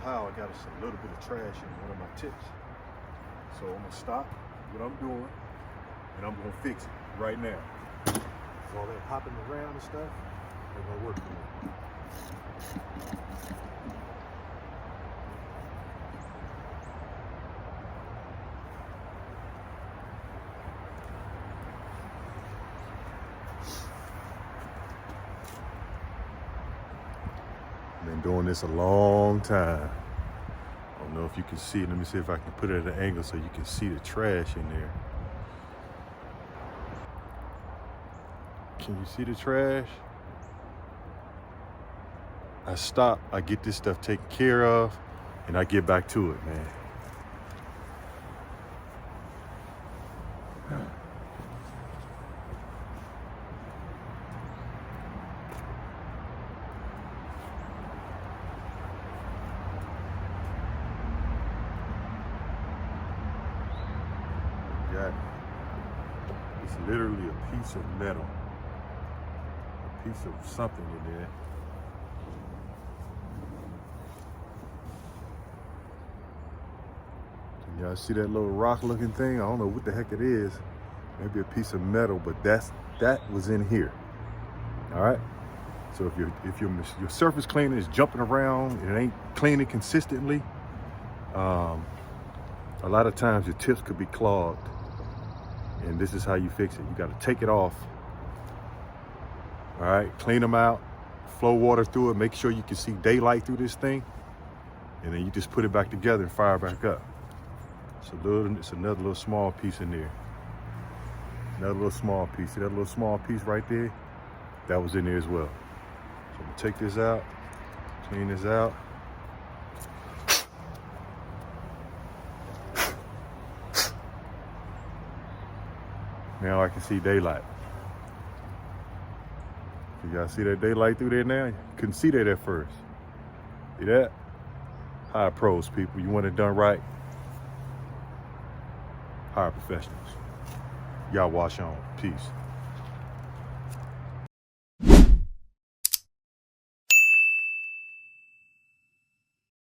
how I got a little bit of trash in one of my tips. So I'm gonna stop what I'm doing and I'm gonna fix it right now. All that hopping around and stuff ain't gonna work for me. Been doing this a long time. I don't know if you can see it. Let me see if I can put it at an angle so you can see the trash in there. Can you see the trash? I stop, I get this stuff taken care of, and I get back to it, man. It's literally a piece of metal, a piece of something in there. Y'all see that little rock looking thing? I don't know what the heck it is. Maybe a piece of metal, but that was in here. All right. So if your surface cleaner is jumping around and it ain't cleaning consistently, a lot of times your tips could be clogged. And this is how you fix it. You got to take it off. All right, clean them out, flow water through it, make sure you can see daylight through this thing, and then you just put it back together and fire back up. It's another little small piece in there. Another little small piece. See that little small piece right there? That was in there as well. So I'm gonna take this out, clean this out. Now I can see daylight. You guys see that daylight through there now? You couldn't see that at first. See that? Hire pros, people. You want it done right? Hire professionals. Y'all wash on. Peace.